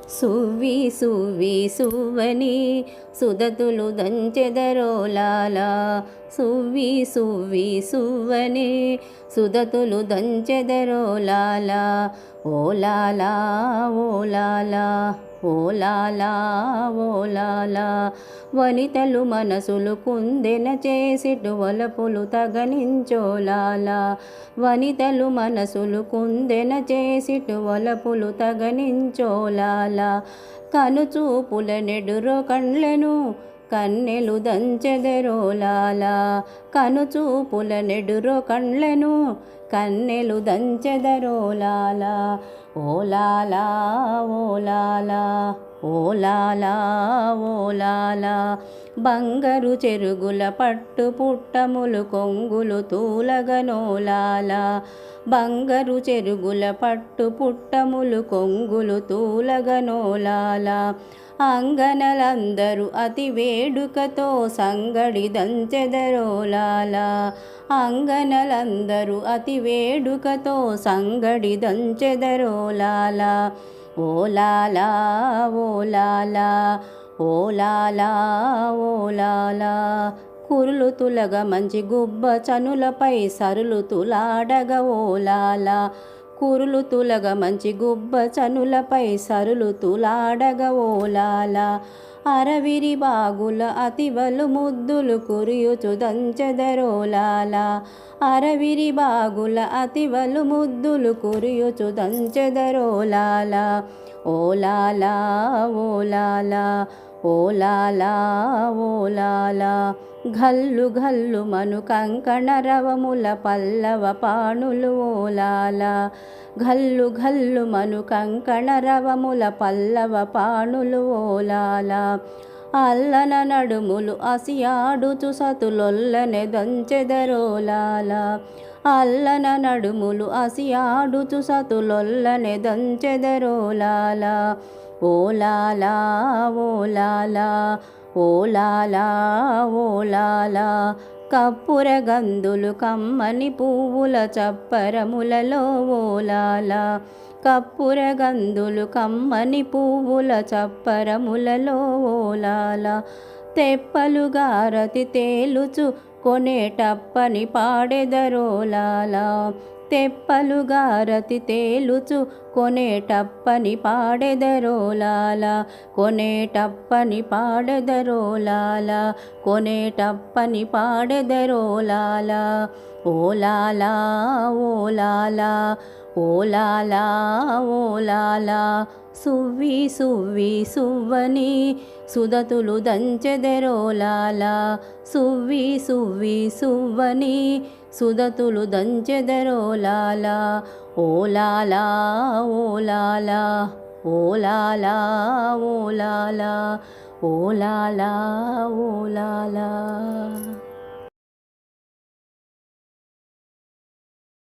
సువ్వి సువ్వి సువ్వని సుదతులు దంచెదరో లాలా. సువ్వి సువ్వి సువ్వని సుదతులు దంచెదరో లాలా. ఓ లాలా ఓ లాలా ఓ లాలా ఓ లాలా. వనితలు మనసులు కుందెన చేసిటు వలపులు తగనించో లాలా. వనితలు మనసులు కుందెన చేసిటు వలపులు తగనించో లాలా. కనుచూపుల నెడురో కండ్లను కన్నెలు దంచెదరో లాలా. కనుచూపుల నెడురో కండ్లను కన్నెలు దంచెదరో లాలా. ఓ లాలా ఓ లాలా ఓ లాలా ఓ లాలా. బంగారు చెరుగుల పట్టు పుట్టములు కొంగులు తూలగనో లాలా. బంగారు చెరుగుల పట్టు పుట్టములు కొంగులు తూలగనో లాలా. అంగనలందరూ అతి వేడుకతో సంగడి దంచెదరో లాలా. అంగనలందరూ అతి వేడుకతో సంగడి దంచెదరో లాలా. ఓ లాలా ఓ లాలా ఓ లాలా ఓ లాలా. కురులు తులగ మంచి గుబ్బ చనులపై సరులు తులాడగ ఓ లాలా. కురులు తులగ మంచి గుబ్బ చనులపై సరులు తులాడగ ఓ లాలా. అరవిరి బాగుల అతివలు ముద్దులు కురియుచు దంచెదరో లాలా. అరవిరి బాగుల అతివలు ముద్దులు కురియుచు దంచెదరో లాలా. ఓ లాలా ఓ లాలా ఓ లాలా ఓ లాలా. ఘల్లు ఘల్లు మను కంకణ రవముల పల్లవ పాణులు ఓ లాలా. ఘల్లు ఘల్లు మను కంకణ రవముల పల్లవ పాణులు ఓ లాలా. అల్లన నడుములు అసియాడుచు సతులొల్లనె దంచెదరో లాలా. అల్లన నడుములు అసియాడుచు సతులొల్లనె దంచెదరో లాలా. ఓ లాలా ఓ లాలా ఓ లాలా ఓ లాలా. కప్పుర గందులు కమ్మని పువ్వుల చప్పరములలో ఓ లాలా. కప్పుర గందులు కమ్మని పువ్వుల చప్పరములలో ఓ లాలా. తెప్పలు గారతి తేలుచు కొనేటప్పని పాడెదరో లాలా. తెప్పలు గారతి తేలుచు కొనేటప్పని పాడెదరో లాలా. కొనేటప్పని పాడెదరో లాలా. కొనేటప్పని పాడెదరో లాలా. ఓ లాలా ఓ లాలా ఓ లాలా ఓ లాలా. సువ్వి సువ్వి సువ్వని సుదతులు దంచెదరో లాలా. సువ్వి సువ్వి సువ్వని సుదతులు దంచెదరో లాలా. ఓ లాలా ఓ లాలా ఓ లాలా ఓ లాలా ఓ లాలా ఓ లాలా.